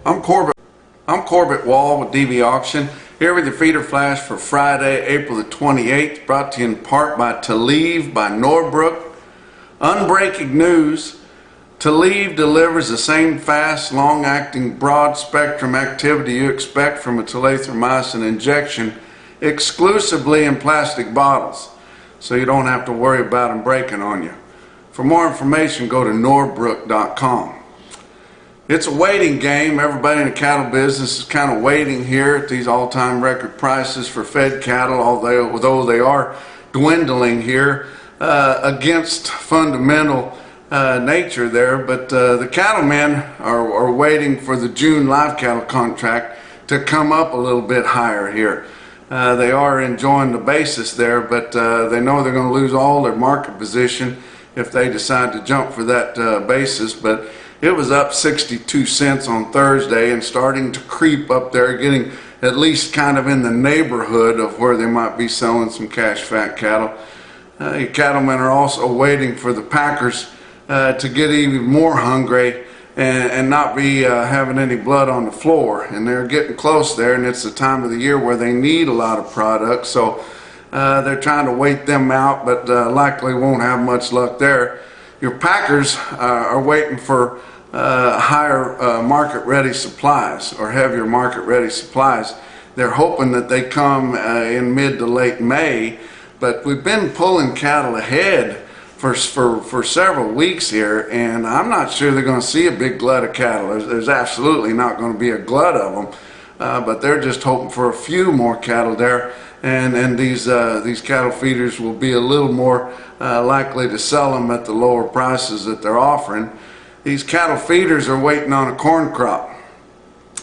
I'm Corbett Wall with DV Auction, here with your feeder flash for Friday, April the 28th, brought to you in part by Taleve by Norbrook. Unbreaking news, Taleve delivers the same fast, long-acting, broad-spectrum activity you expect from a telithromycin injection exclusively in plastic bottles, so you don't have to worry about them breaking on you. For more information, go to norbrook.com. It's a waiting game. Everybody in the cattle business is kind of waiting here at these all-time record prices for fed cattle, although they are dwindling here against fundamental nature there. But the cattlemen are waiting for the June live cattle contract to come up a little bit higher here. They are enjoying the basis there, but they know they're going to lose all their market position if they decide to jump for that basis. But it was up 62 cents on Thursday and starting to creep up there, getting at least kind of in the neighborhood of where they might be selling some cash fat cattle. Cattlemen are also waiting for the packers to get even more hungry and not be having any blood on the floor. And they're getting close there, and it's the time of the year where they need a lot of product. So they're trying to wait them out, but likely won't have much luck there. Your packers are waiting for higher market-ready supplies, or heavier market-ready supplies. They're hoping that they come in mid to late May, but we've been pulling cattle ahead for several weeks here, and I'm not sure they're going to see a big glut of cattle. There's absolutely not going to be a glut of them, but they're just hoping for a few more cattle there, and these cattle feeders will be a little more likely to sell them at the lower prices that they're offering. These cattle feeders are waiting on a corn crop.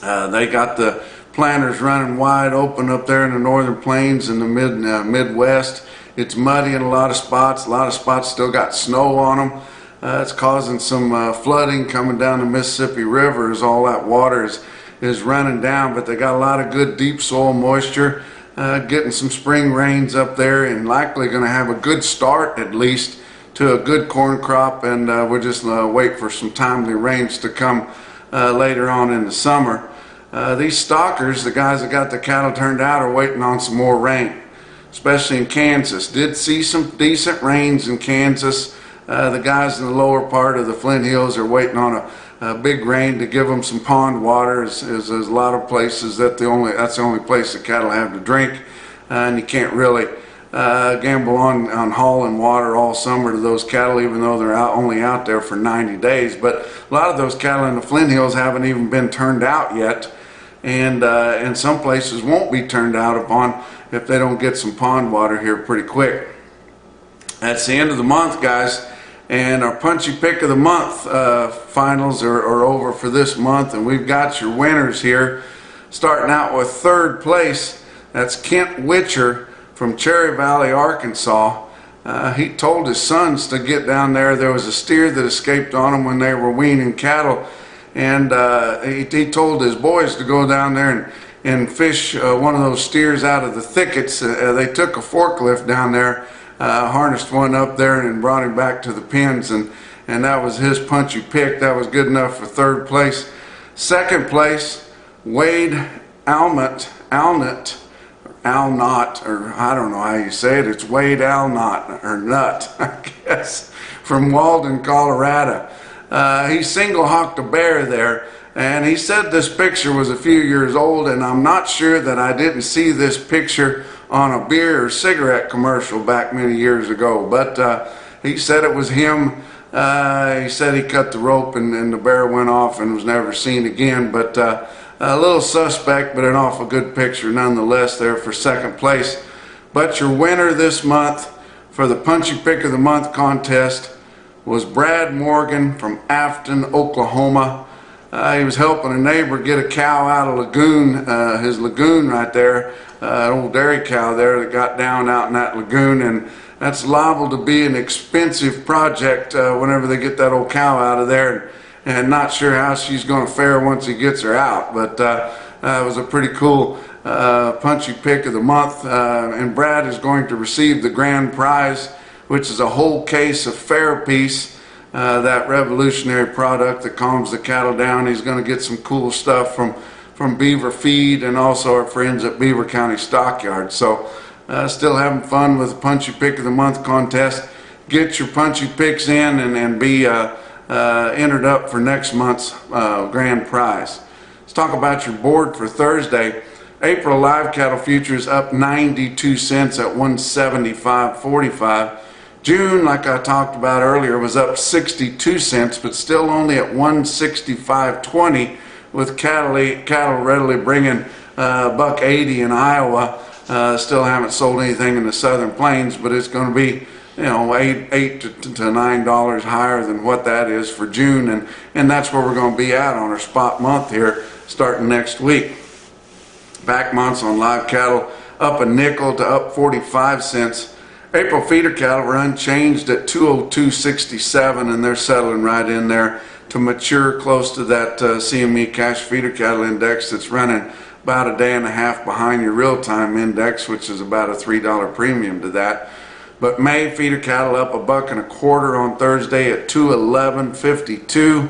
They got the planters running wide open up there in the northern plains and the Midwest. It's muddy in a lot of spots. A lot of spots still got snow on them. It's causing some flooding coming down the Mississippi River as all that water is running down. But they got a lot of good deep soil moisture, getting some spring rains up there, and likely going to have a good start at least to a good corn crop. And we'll just wait for some timely rains to come later on in the summer. These stockers, the guys that got the cattle turned out, are waiting on some more rain, especially in Kansas. Did see some decent rains in Kansas. The guys in the lower part of the Flint Hills are waiting on a big rain to give them some pond water. There's a lot of places that's the only place the cattle have to drink, and you can't really gamble on hauling water all summer to those cattle, even though they're only out there for 90 days. But a lot of those cattle in the Flint Hills haven't even been turned out yet, and some places won't be turned out upon if they don't get some pond water here pretty quick. That's the end of the month, guys, and our Punchy Pick of the Month finals are over for this month, and we've got your winners here. Starting out with third place, that's Kent Witcher from Cherry Valley, Arkansas. He told his sons to get down there. There was a steer that escaped on them when they were weaning cattle, and he told his boys to go down there and fish one of those steers out of the thickets. They took a forklift down there, harnessed one up there, and brought him back to the pens, and that was his Punchy Pick. That was good enough for third place. Second place, Wade Alnott, or I don't know how you say it. It's Wade Alnott, or Nut, I guess, from Walden, Colorado. He single-hawked a bear there, and he said this picture was a few years old, and I'm not sure that I didn't see this picture on a beer or cigarette commercial back many years ago, but he said it was him. He said he cut the rope and the bear went off and was never seen again, but a little suspect, but an awful good picture nonetheless there for second place. But your winner this month for the Punchy Pick of the Month contest was Brad Morgan from Afton, Oklahoma. He was helping a neighbor get a cow out of his lagoon right there, an old dairy cow there that got down out in that lagoon, and that's liable to be an expensive project whenever they get that old cow out of there, and not sure how she's going to fare once he gets her out. But it was a pretty cool Punchy Pick of the Month, and Brad is going to receive the grand prize, which is a whole case of Fair Piece. that revolutionary product that calms the cattle down. He's going to get some cool stuff from Beaver Feed and also our friends at Beaver County Stockyard. So still having fun with the Punchy Pick of the Month contest. Get your Punchy picks in and be entered up for next month's grand prize. Let's talk about your board for Thursday. April live cattle futures up 92 cents at 175.45. June, like I talked about earlier, was up 62 cents, but still only at 165.20, with cattle readily bringing $1.80 in Iowa. Still haven't sold anything in the Southern Plains, but it's going to be, you know, $8 to $9 higher than what that is for June, and that's where we're going to be at on our spot month here starting next week. Back months on live cattle up a nickel to up 45 cents. April feeder cattle were unchanged at 202.67, and they're settling right in there to mature close to that CME cash feeder cattle index that's running about a day and a half behind your real-time index, which is about a $3 premium to that. But May feeder cattle up $1.25 on Thursday at 211.52.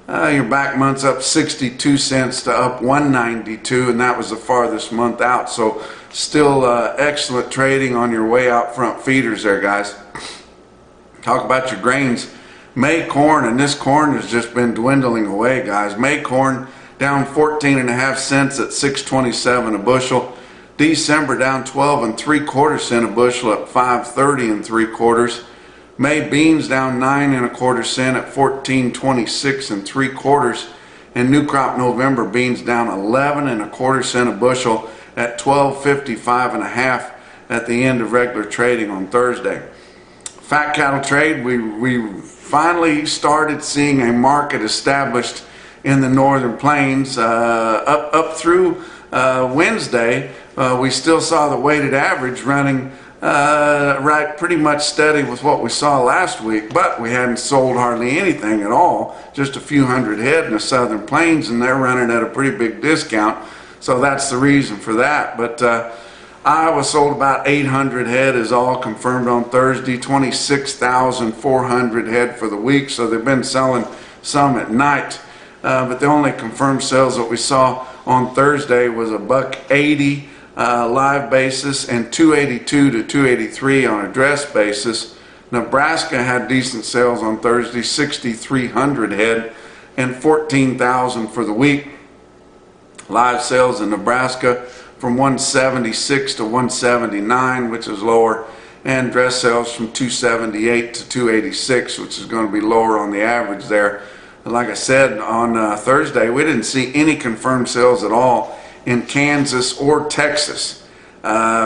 Your back month's up 62 cents to up 192, and that was the farthest month out. So still excellent trading on your way out front feeders there, guys. Talk about your grains. May corn, and this corn has just been dwindling away, guys. May corn down 14.5 cents at 6.27 a bushel. December down 12.75 cents a bushel at 5.30 3/4. May beans down 9.25 cents at 14.26 3/4, and new crop November beans down 11.25 cents a bushel at 12.55 at the end of regular trading on Thursday. Fat cattle trade, we finally started seeing a market established in the northern plains. Up through Wednesday, we still saw the weighted average running right pretty much steady with what we saw last week, but we hadn't sold hardly anything at all, just a few hundred head in the southern plains, and they're running at a pretty big discount, so that's the reason for that. But Iowa sold about 800 head, is all confirmed on Thursday, 26,400 head for the week, so they've been selling some at night, but the only confirmed sales that we saw on Thursday was $1.80 live basis and 282 to 283 on a dress basis. Nebraska had decent sales on Thursday, 6,300 head and 14,000 for the week. Live sales in Nebraska from 176 to 179, which is lower, and dress sales from 278 to 286, which is going to be lower on the average there. Like I said, on Thursday, we didn't see any confirmed sales at all in Kansas or Texas.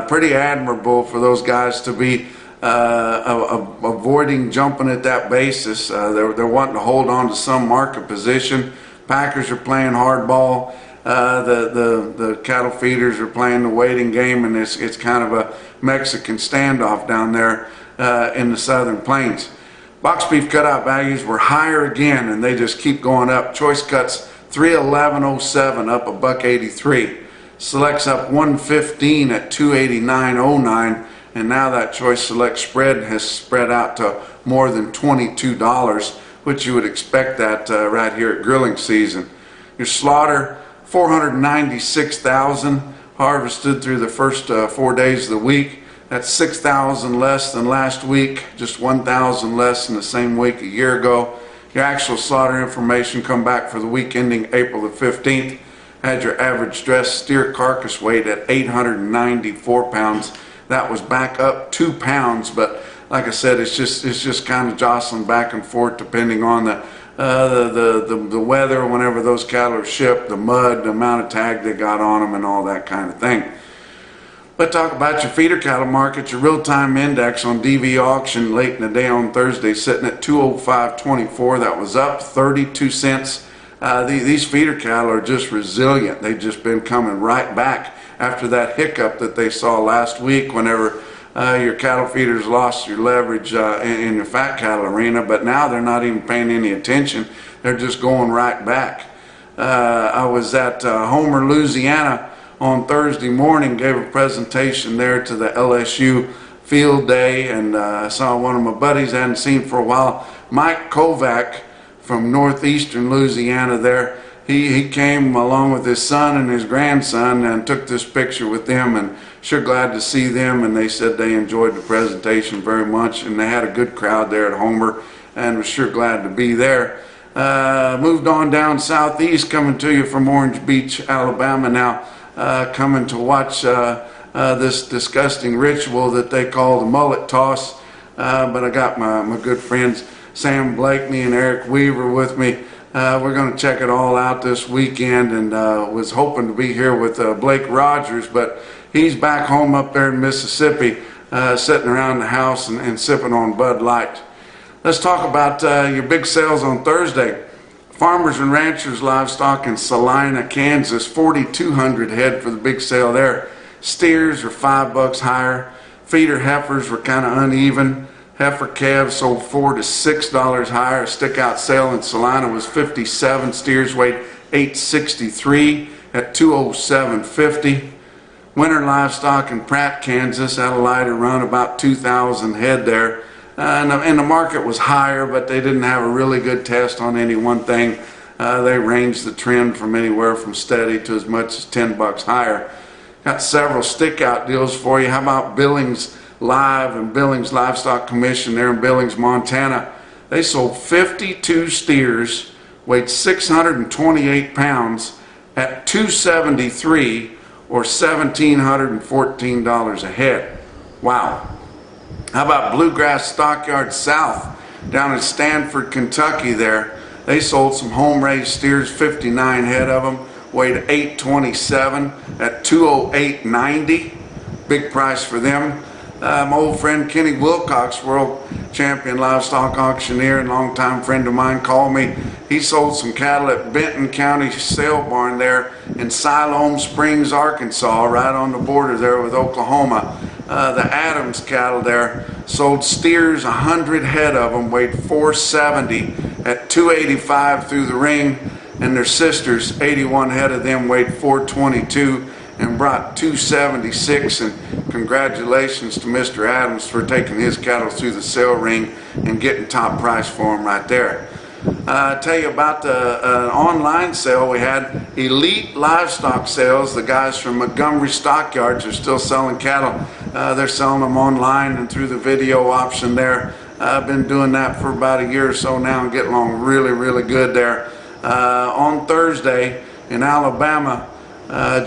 Pretty admirable for those guys to be avoiding jumping at that basis. They're wanting to hold on to some market position. Packers are playing hardball. The cattle feeders are playing the waiting game, and it's kind of a Mexican standoff down there in the southern plains. Box beef cutout values were higher again, and they just keep going up. Choice cuts 311.07 up $1.83. Selects up 115 at 289.09, and now that choice select spread has spread out to more than $22, which you would expect that right here at grilling season. Your slaughter, 496,000 harvested through the first 4 days of the week. That's 6,000 less than last week, just 1,000 less than the same week a year ago. Your actual slaughter information come back for the week ending April the 15th. Had your average dressed steer carcass weight at 894 pounds. That was back up 2 pounds, but like I said, it's just kind of jostling back and forth depending on the weather, whenever those cattle are shipped, the mud, the amount of tag they got on them, and all that kind of thing. But talk about your feeder cattle market. Your real-time index on DV auction late in the day on Thursday sitting at 205.24. That was up 32 cents. These feeder cattle are just resilient. They've just been coming right back after that hiccup that they saw last week whenever your cattle feeders lost your leverage in the fat cattle arena. But now they're not even paying any attention. They're just going right back. I was at Homer, Louisiana on Thursday morning, gave a presentation there to the LSU field day, and I saw one of my buddies I hadn't seen for a while, Mike Kovac from northeastern Louisiana there. He came along with his son and his grandson and took this picture with them, and sure glad to see them, and they said they enjoyed the presentation very much, and they had a good crowd there at Homer, and was sure glad to be there. Moved on down southeast, coming to you from Orange Beach, Alabama now, coming to watch this disgusting ritual that they call the mullet toss. But I got my good friends Sam Blakeney and Eric Weaver with me. We're going to check it all out this weekend, and was hoping to be here with Blake Rogers, but he's back home up there in Mississippi, sitting around the house and sipping on Bud Light. Let's talk about your big sales on Thursday. Farmers and Ranchers Livestock in Salina, Kansas, 4,200 head for the big sale there. Steers are $5 higher. Feeder heifers were kind of uneven. Heifer calves sold $4 to $6 higher. A stick-out sale in Salina was 57. Steers weighed 863 at 207.50. Winter livestock in Pratt, Kansas, had a lighter run, about 2,000 head there. And the market was higher, but they didn't have a really good test on any one thing. They ranged the trend from anywhere from steady to as much as $10 higher. Got several stick-out deals for you. How about Billings Live and Billings Livestock Commission there in Billings, Montana? They sold 52 steers, weighed 628 pounds at $273 or $1,714 a head. Wow. How about Bluegrass Stockyard South down in Stanford, Kentucky there? They sold some home-raised steers, 59 head of them, weighed 827 at $208.90. Big price for them. My old friend Kenny Wilcox, world champion livestock auctioneer and longtime friend of mine, called me. He sold some cattle at Benton County Sale Barn there in Siloam Springs, Arkansas, right on the border there with Oklahoma. The Adams cattle there sold steers, 100 head of them, weighed 470 at $285 through the ring, and their sisters, 81 head of them, weighed 422 and brought $276. And congratulations to Mr. Adams for taking his cattle through the sale ring and getting top price for them right there. I'll tell you about the online sale we had. Elite Livestock Sales. The guys from Montgomery Stockyards are still selling cattle. They're selling them online and through the video option there. I've been doing that for about a year or so now and getting along really, really good there. On Thursday in Alabama,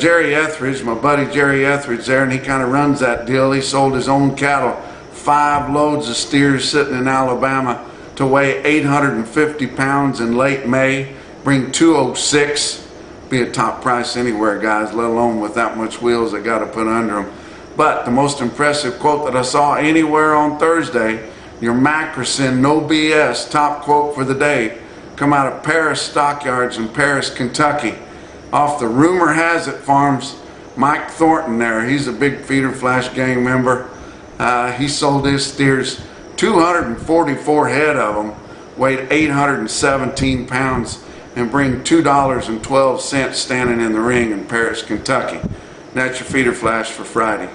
Jerry Etheridge, my buddy Jerry Etheridge there, and he kind of runs that deal. He sold his own cattle, 5 loads of steers sitting in Alabama to weigh 850 pounds in late May, bring 206. Be a top price anywhere, guys, let alone with that much wheels they got to put under them. But the most impressive quote that I saw anywhere on Thursday, your Macrocin No BS top quote for the day, come out of Paris Stockyards in Paris, Kentucky, off the Rumor Has It Farms. Mike Thornton there, he's a big Feeder Flash gang member. He sold his steers, 244 head of them, weighed 817 pounds, and bring $2.12 standing in the ring in Paris, Kentucky. That's your Feeder Flash for Friday.